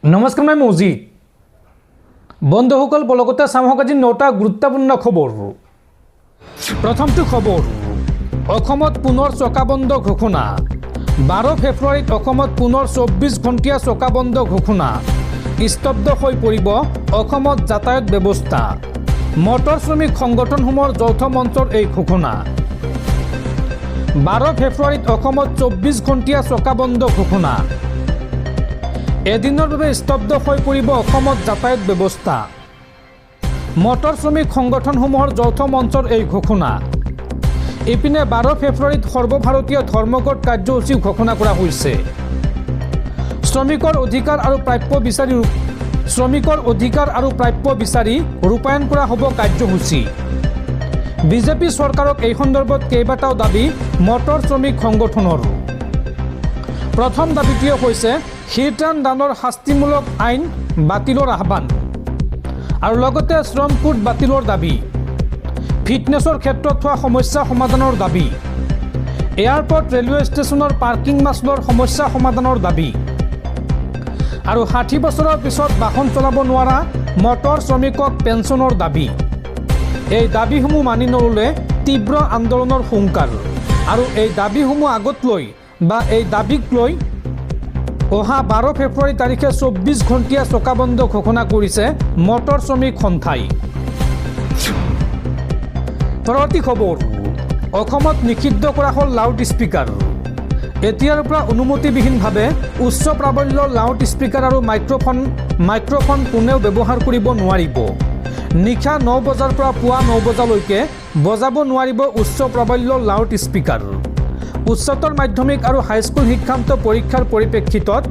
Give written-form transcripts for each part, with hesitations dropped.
নমস্কাৰ মই মজিদ বন্ধুসকল বলগতে চামক আজি 9টা গুৰুত্বপূৰ্ণ খবৰ। প্ৰথমটো খবৰ, অসমত পুনৰ চকাবন্ধ ঘোষণা। 12 ফেব্ৰুৱাৰীত অসমত পুনৰ 24 ঘণ্টীয়া চকাবন্ধ ঘোষণা। স্তব্ধ হৈ পৰিব অসমত যাতায়াত ব্যৱস্থা। মটৰ শ্ৰমিক সংগঠনসমূহৰ যৌথ মঞ্চৰ এই ঘোষণা। 12 ফেব্ৰুৱাৰীত অসমত 24 ঘণ্টীয়া চকাবন্ধ ঘোষণা। এদিনৰ বাবে স্তব্ধ হৈ পৰিব অসমত যাতায়াত ব্যৱস্থা। মটৰ শ্ৰমিক সংগঠনসমূহৰ যৌথ মঞ্চৰ এই ঘোষণা। ইপিনে 12 ফেব্ৰুৱাৰীত সৰ্বভাৰতীয় ধৰ্মঘট কাৰ্যসূচী ঘোষণা কৰা হৈছে। শ্ৰমিকৰ অধিকাৰ আৰু প্ৰাপ্য বিচাৰি ৰূপায়ণ কৰা হ'ব কাৰ্যসূচী। বিজেপি চৰকাৰক এই সন্দৰ্ভত কেইবাটাও দাবী মটৰ শ্ৰমিক সংগঠনৰ। প্ৰথম দাবীটোৱে হৈছে হিট এণ্ড ৰানৰ শাস্তিমূলক আইন বাতিলৰ আহ্বান আৰু লগতে শ্ৰম কোড বাতিলৰ দাবী। ফিটনেছৰ ক্ষেত্ৰত হোৱা সমস্যা সমাধানৰ দাবী। এয়াৰপৰ্ট ৰেলৱে ষ্টেচনৰ পাৰ্কিং মাচুলৰ সমস্যা সমাধানৰ দাবী আৰু 60 বছৰৰ পিছত বাহন চলাব নোৱাৰা মটৰ শ্ৰমিকক পেঞ্চনৰ দাবী। এই দাবীসমূহ মানি নল'লে তীব্ৰ আন্দোলনৰ হুংকাৰ আৰু এই দাবীসমূহ আগত লৈ বা এই দাবীক লৈ অহা 12 ফেব্ৰুৱাৰী তাৰিখে 24 ঘণ্টীয়া চকাবন্ধ ঘোষণা কৰিছে মটৰ শ্ৰমিক সন্থাই। পৰৱৰ্তী খবৰ, অসমত নিষিদ্ধ কৰা হ'ল লাউড স্পীকাৰ। এতিয়াৰ পৰা অনুমতিবিহীনভাৱে উচ্চ প্ৰাবল্যৰ লাউড স্পীকাৰ আৰু মাইক্ৰফোন কোনেও ব্যৱহাৰ কৰিব নোৱাৰিব। নিশা 9 বজাৰ পৰা পুৱা 9 বজালৈকে বজাব নোৱাৰিব উচ্চ প্ৰাবল্যৰ লাউড স্পীকাৰ। উচ্চতৰ মাধ্যমিক আৰু হাইস্কুল শিক্ষান্ত পৰীক্ষাৰ পৰিপ্ৰেক্ষিতত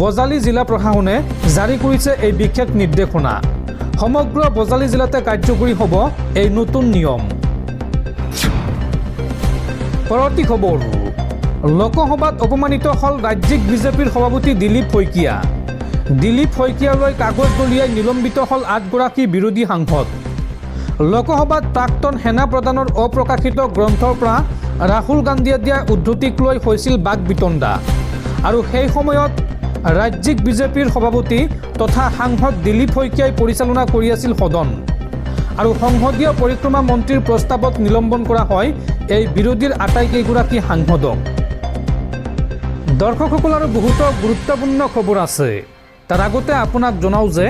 বজালী জিলা প্ৰশাসনে জাৰি কৰিছে এই বিশেষ নিৰ্দেশনা। সমগ্ৰ বজালী জিলাতে কাৰ্যকৰী হ'ব এই নতুন নিয়ম। পৰৱৰ্তী খবৰ, লোকসভাত অপমানিত হ'ল ৰাজ্যিক বিজেপিৰ সভাপতি দিলীপ শইকীয়া। দিলীপ শইকীয়ালৈ কাগজ দলিয়াই নিলম্বিত হ'ল 8 গৰাকী বিৰোধী সাংসদ। লোকসভাত প্ৰাক্তন সেনা প্ৰধানৰ অপ্ৰকাশিত গ্ৰন্থৰ পৰা ৰাহুল গান্ধীয়ে দিয়া উদ্ধতিক লৈ হৈছিল বাক বিতণ্ডা আৰু সেই সময়ত ৰাজ্যিক বিজেপিৰ সভাপতি তথা সাংসদ দিলীপ শইকীয়াই পৰিচালনা কৰি আছিল সদন আৰু সংসদীয় পৰিক্ৰমা মন্ত্ৰীৰ প্ৰস্তাৱত নিলম্বন কৰা হয় এই বিৰোধীৰ আটাইকেইগৰাকী সাংসদক। দৰ্শকসকল আৰু বহুতো গুৰুত্বপূৰ্ণ খবৰ আছে। তাৰ আগতে আপোনাক জনাওঁ যে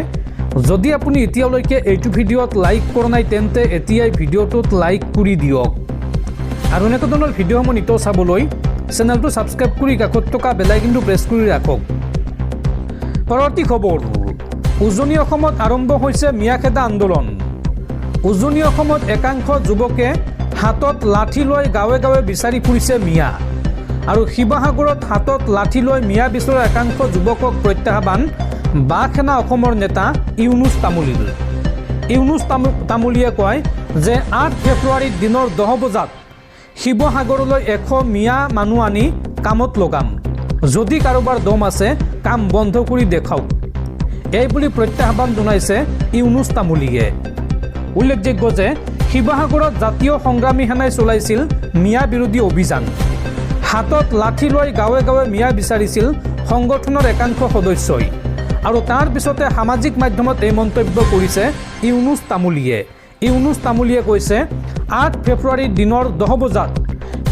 যদি আপুনি এতিয়ালৈকে এইটো ভিডিঅ'ত লাইক কৰা নাই তেন্তে এতিয়াই ভিডিঅ'টোত লাইক কৰি দিয়ক আৰু এনেকুৱা ধৰণৰ ভিডিঅ'সমূহ নিতৌ চাবলৈ চেনেলটো ছাবস্ক্ৰাইব কৰি কাষত থকা বেল আইকনটো প্ৰেছ কৰি ৰাখক। পৰৱৰ্তী খবৰ, উজনি অসমত আৰম্ভ হৈছে মিয়াখেদা আন্দোলন। উজনি অসমত একাংশ যুৱকে হাতত লাঠি লৈ গাঁৱে গাঁৱে বিচাৰি ফুৰিছে মিয়া আৰু শিৱসাগৰত হাতত লাঠি লৈ মিয়া বিচৰা একাংশ যুৱকক প্ৰত্যাহ্বান বাক সেনা অসমৰ নেতা ইউনুছ তামুলীৰ। ইউনুছ তামুলীয়ে কয় যে 8 ফেব্ৰুৱাৰীত দিনৰ 10 বজাত শিৱসাগৰলৈ 100 মিয়া মানুহ আনি কামত লগাম। যদি কাৰোবাৰ দম আছে কাম বন্ধ কৰি দেখাওক, এই বুলি প্ৰত্যাহ্বান জনাইছে ইউনুছ তামুলীয়ে। উল্লেখযোগ্য যে শিৱসাগৰত জাতীয় সংগ্ৰামী সেনাই চলাইছিল মিয়া বিৰোধী অভিযান। হাতত লাঠি লৈ গাঁৱে গাঁৱে মিয়া বিচাৰিছিল সংগঠনৰ একাংশ সদস্যই আৰু তাৰ পিছতে সামাজিক মাধ্যমত এই মন্তব্য কৰিছে ইউনুছ তামুলীয়ে। ইউনুছ তামুলীয়ে কৈছে 8 ফেব্ৰুৱাৰীৰ দিনৰ 10 বজাত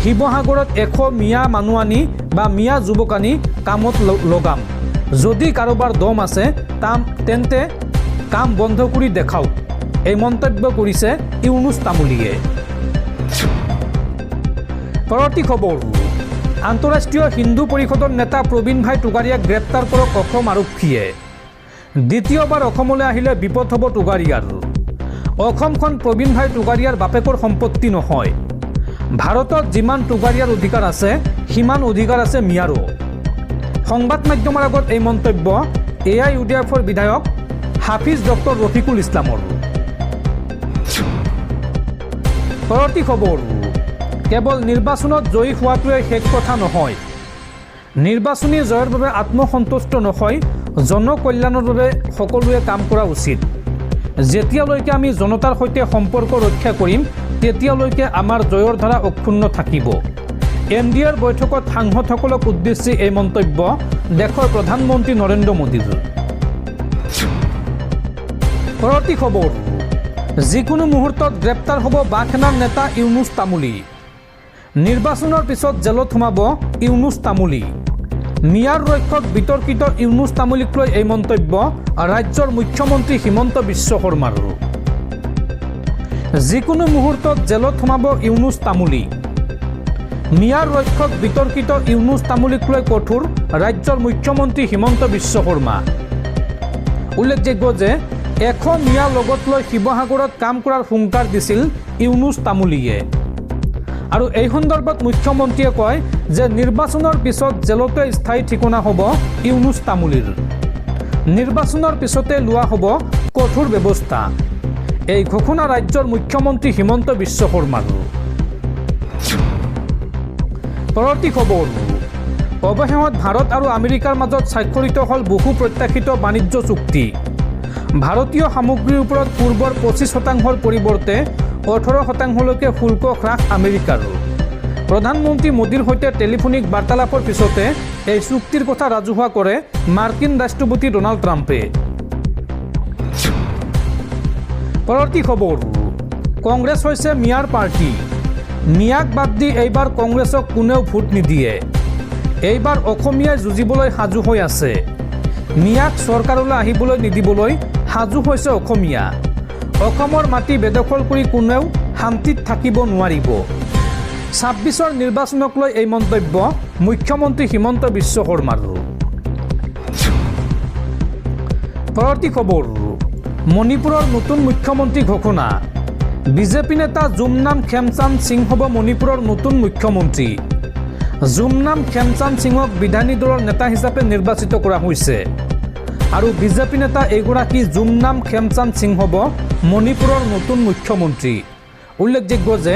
শিৱসাগৰত 100 মিয়া মানুহ আনি বা মিয়া যুৱক আনি কামত লগাম। যদি কাৰোবাৰ দম আছে তেন্তে কাম বন্ধ কৰি দেখাওক, এই মন্তব্য কৰিছে ইউনুছ তামুলীয়ে। পৰৱৰ্তী খবৰ, আন্তঃৰাষ্ট্ৰীয় হিন্দু পৰিষদৰ নেতা প্ৰবীণ ভাই টোগাৰীয়াক গ্ৰেপ্তাৰ কৰক অসম আৰক্ষীয়ে। দ্বিতীয়বাৰ অসমলৈ আহিলে বিপদ হ'ব টোগাৰীয়াৰ। অসমখন প্ৰবীণ ভাই টোগাৰীয়াৰ বাপেকৰ সম্পত্তি নহয়। ভাৰতত যিমান টোগাৰীয়াৰ অধিকাৰ আছে সিমান অধিকাৰ আছে মিয়াৰো। সংবাদ মাধ্যমৰ আগত এই মন্তব্য AIUDFৰ বিধায়ক হাফিজ ডক্টৰ ৰফিকুল ইছলামৰ। পৰৱৰ্তী খবৰ, কেৱল নিৰ্বাচনত জয়ী হোৱাটোৱে শেষ কথা নহয়। নিৰ্বাচনী জয়ৰ বাবে আত্মসন্তুষ্ট নহয়, জনকল্যাণৰ বাবে সকলোৱে কাম কৰা উচিত। যেতিয়ালৈকে আমি জনতাৰ সৈতে সম্পৰ্ক ৰক্ষা কৰিম তেতিয়ালৈকে আমাৰ জয়ৰ ধাৰা অক্ষুণ্ণ থাকিব। NDAৰ বৈঠকত সাংসদসকলক উদ্দেশ্যি এই মন্তব্য দেশৰ প্ৰধানমন্ত্ৰী নৰেন্দ্ৰ মোদীৰ। পৰৱৰ্তী খবৰ, যিকোনো মুহূৰ্তত গ্ৰেপ্তাৰ হ'ব বাঘসেনাৰ নেতা ইউনুছ তামুলী। নিৰ্বাচনৰ পিছত জেলত সোমাব ইউনুছ তামুলী। মিয়াৰ ৰক্ষক বিতৰ্কিত ইউনুছ তামুলীক লৈ এই মন্তব্য ৰাজ্যৰ মুখ্যমন্ত্ৰী হিমন্ত বিশ্ব শৰ্মাৰ। যিকোনো মুহূৰ্তত জেলত সোমাব ইউনুছ তামুলী। মিয়াৰ ৰক্ষক বিতৰ্কিত ইউনুছ তামুলীক লৈ কঠোৰ ৰাজ্যৰ মুখ্যমন্ত্ৰী হিমন্ত বিশ্ব শৰ্মা। উল্লেখযোগ্য যে মিয়াৰ লগত লৈ শিৱসাগৰত কাম কৰাৰ হুংকাৰ দিছিল ইউনুছ তামুলীয়ে। আৰু এই সন্দৰ্ভত মুখ্যমন্ত্ৰীয়ে কয় যে নিৰ্বাচনৰ পিছত জেলতে স্থায়ী ঠিকনা হ'ব ইউনুছ তামুলীৰ। নিৰ্বাচনৰ পিছতে লোৱা হ'ব কঠোৰ ব্যৱস্থা। এই ঘোষণা ৰাজ্যৰ মুখ্যমন্ত্ৰী হিমন্ত বিশ্ব শৰ্মাৰ। পৰৱৰ্তী খবৰ, অৱশেষত ভাৰত আৰু আমেৰিকাৰ মাজত স্বাক্ষৰিত হ'ল বহু প্ৰত্যাশিত বাণিজ্য চুক্তি। ভাৰতীয় সামগ্ৰীৰ ওপৰত পূৰ্বৰ 25% পৰিৱৰ্তে 18%লৈকে শুল্ক হ্ৰাস আমেৰিকাৰ। প্ৰধানমন্ত্ৰী মোদীৰ সৈতে টেলিফোনিক বাৰ্তালাপৰ পিছতে এই চুক্তিৰ কথা ৰাজহুৱা কৰে মাৰ্কিন ৰাষ্ট্ৰপতি ডনাল্ড ট্ৰাম্পে। পৰৱৰ্তী খবৰ, কংগ্ৰেছ হৈছে মিয়াৰ পাৰ্টি। মিয়াক বাদ দি এইবাৰ কংগ্ৰেছক কোনেও ভোট নিদিয়ে। এইবাৰ অসমীয়াই যুঁজিবলৈ সাজু হৈ আছে। মিয়াক চৰকাৰলৈ আহিবলৈ নিদিবলৈ সাজু হৈছে অসমীয়া। অসমৰ মাটি বেদখল কৰি কোনেও শান্তিত থাকিব নোৱাৰিব। 26ৰ নিৰ্বাচনক লৈ এই মন্তব্য মুখ্যমন্ত্ৰী হিমন্ত বিশ্ব শৰ্মাৰ। পৰৱৰ্তী খবৰ, মণিপুৰৰ নতুন মুখ্যমন্ত্ৰী ঘোষণা। বিজেপি নেতা জুমনাম খেমচান্দ সিং হ'ব মণিপুৰৰ নতুন মুখ্যমন্ত্ৰী। জুমনাম খেমচান্দ সিঙক বিধায়িনী দলৰ নেতা হিচাপে নিৰ্বাচিত কৰা হৈছে। আৰু বিজেপি নেতা এইগৰাকী জুমনাম খেমচান্দ সিং হ'ব মণিপুৰৰ নতুন মুখ্যমন্ত্ৰী। উল্লেখযোগ্য যে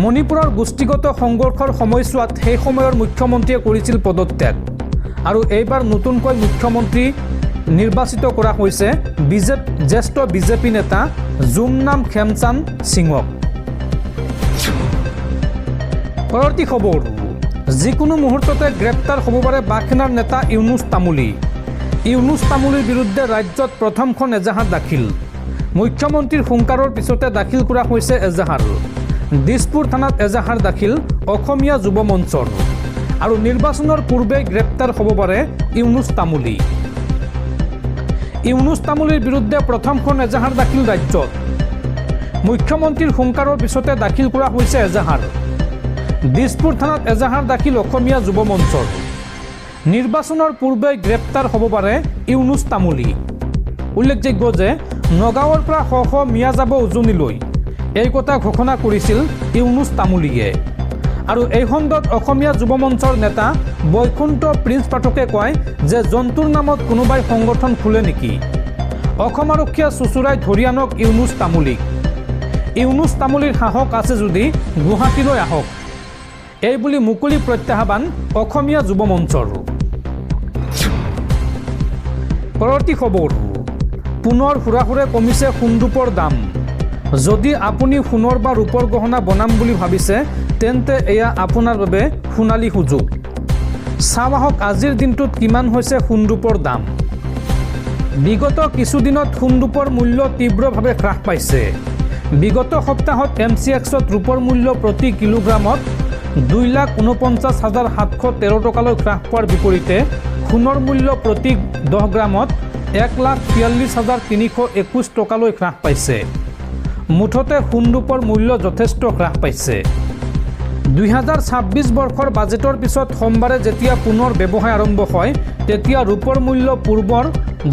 মণিপুৰৰ গোষ্ঠীগত সংঘৰ্ষৰ সময়ছোৱাত সেই সময়ৰ মুখ্যমন্ত্ৰীয়ে কৰিছিল পদত্যাগ। আৰু এইবাৰ নতুনকৈ মুখ্যমন্ত্ৰী নিৰ্বাচিত কৰা হৈছে জ্যেষ্ঠ বিজেপি নেতা জুমনাম খেমচান্দ সিঙক। পৰৱৰ্তী খবৰ, যিকোনো মুহূৰ্ততে গ্ৰেপ্তাৰ হ'ব পাৰে বাঘসেনাৰ নেতা ইউনুছ তামুলী। ইউনুছ তামুলীৰ বিৰুদ্ধে ৰাজ্যত প্ৰথমখন এজাহাৰ দাখিল। মুখ্যমন্ত্ৰীৰ হুংকাৰৰ পিছতে দাখিল কৰা হৈছে এজাহাৰ। দিছপুৰ থানাত এজাহাৰ দাখিল অসমীয়া যুৱ মঞ্চৰ। আৰু নিৰ্বাচনৰ পূৰ্বে গ্ৰেপ্তাৰ হ'ব পাৰে ইউনুছ তামুলী। ইউনুছ তামুলীৰ বিৰুদ্ধে প্ৰথমখন এজাহাৰ দাখিল ৰাজ্যত। মুখ্যমন্ত্ৰীৰ হুংকাৰৰ পিছতে দাখিল কৰা হৈছে এজাহাৰ। দিছপুৰ থানাত এজাহাৰ দাখিল অসমীয়া যুৱ মঞ্চৰ। নিৰ্বাচনৰ পূৰ্বে গ্ৰেপ্তাৰ হ'ব পাৰে ইউনুছ তামুলী। উল্লেখযোগ্য যে নগাঁৱৰ পৰা শ মিয়া যাব উজনিলৈ, এই কথা ঘোষণা কৰিছিল ইউনুছ তামুলীয়ে। আৰু এই খণ্ডত অসমীয়া যুৱ মঞ্চৰ নেতা বৈকুণ্ঠ প্ৰিন্স পাঠকে কয় যে জন্তুৰ নামত কোনোবাই সংগঠন খোলে নেকি? অসম আৰক্ষীয়ে চুচুৰাই ধৰি আনক ইউনুছ তামুলীক। ইউনুছ তামুলীৰ সাহস আছে যদি গুৱাহাটীলৈ আহক, এই বুলি মুকলি প্ৰত্যাহ্বান অসমীয়া যুৱ মঞ্চৰ। পৰৱৰ্তী খবৰ, পুনৰ হুৰাহুৰে কমিছে সোণৰূপৰ দাম। যদি আপুনি সোণৰ বা ৰূপৰ গহনা বনাম বুলি ভাবিছে তেন্তে এয়া আপোনাৰ বাবে সোণালী সুযোগ। চাওঁ আহক আজিৰ দিনটোত কিমান হৈছে সোণৰূপৰ দাম। বিগত কিছুদিনত সোণৰূপৰ মূল্য তীব্ৰভাৱে হ্ৰাস পাইছে। বিগত সপ্তাহত MCXত ৰূপৰ মূল্য প্ৰতি কিলোগ্ৰামত 2,49,713 টকালৈ হ্ৰাস পোৱাৰ বিপৰীতে সোণৰ মূল্য প্ৰতি 10 গ্ৰামত 1,43,321 টকালৈ হ্ৰাস পাইছে। মুঠতে সোণৰূপৰ মূল্য যথেষ্ট হ্ৰাস পাইছে। 2026 বৰ্ষৰ বাজেটৰ পিছত সোমবাৰে যেতিয়া পুনৰ ব্যৱসায় আৰম্ভ হয় তেতিয়া ৰূপৰ মূল্য পূৰ্বৰ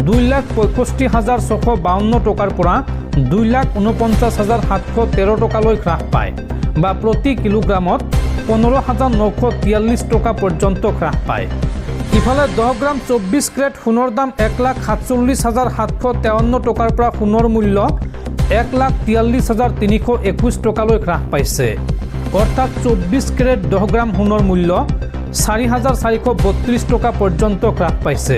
2,65,652 টকাৰ পৰা 2,49,713 টকালৈ হ্ৰাস পায় বা প্ৰতি কিলোগ্ৰামত 15,943 টকা পৰ্যন্ত হ্ৰাস পায়। ইফালে 10 গ্ৰাম 24 কেৰেট সোণৰ দাম 1,47,753 টকাৰ পৰা সোণৰ মূল্য 1,43,321 টকালৈ হ্ৰাস পাইছে। অৰ্থাৎ 24 কেৰেট 10 গ্ৰাম সোণৰ মূল্য 4,432 টকা পৰ্যন্ত হ্ৰাস পাইছে।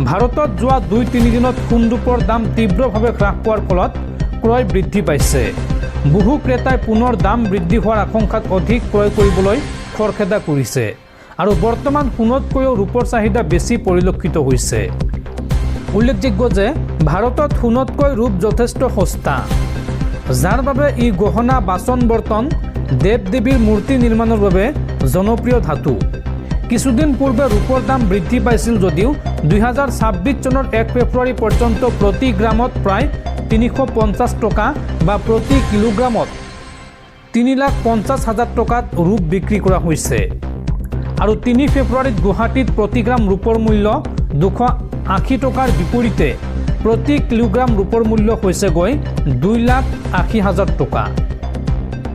ভাৰতত যোৱা 2-3 দিনত সোণৰূপৰ দাম তীব্ৰভাৱে হ্ৰাস পোৱাৰ ফলত ক্ৰয় বৃদ্ধি পাইছে। বহু ক্ৰেতাই পুনৰ দাম বৃদ্ধি হোৱাৰ আশংকাত অধিক ক্ৰয় কৰিবলৈ খৰখেদা কৰিছে। আৰু বৰ্তমান সোণতকৈও ৰূপৰ চাহিদা বেছি পৰিলক্ষিত হৈছে। উল্লেখযোগ্য যে ভাৰতত সোণতকৈ ৰূপ যথেষ্ট সস্তা, যাৰ বাবে ই গহনা, বাচন বৰ্তন, দেৱ দেৱীৰ মূৰ্তি নিৰ্মাণৰ বাবে জনপ্ৰিয় ধাতু। কিছুদিন পূৰ্বে ৰূপৰ দাম বৃদ্ধি পাইছিল যদিও 2026 চনৰ 1 ফেব্ৰুৱাৰী পৰ্যন্ত প্ৰতি গ্ৰামত প্ৰায় 350 টকা বা প্ৰতি কিলোগ্ৰামত 3,50,000 টকাত ৰূপ বিক্ৰী কৰা হৈছে। আৰু 3 ফেব্ৰুৱাৰীত গুৱাহাটীত প্ৰতি গ্ৰাম ৰূপৰ মূল্য 280 টকাৰ বিপৰীতে প্ৰতি কিলোগ্ৰাম ৰূপৰ মূল্য হৈছেগৈ 2,80,000 টকা।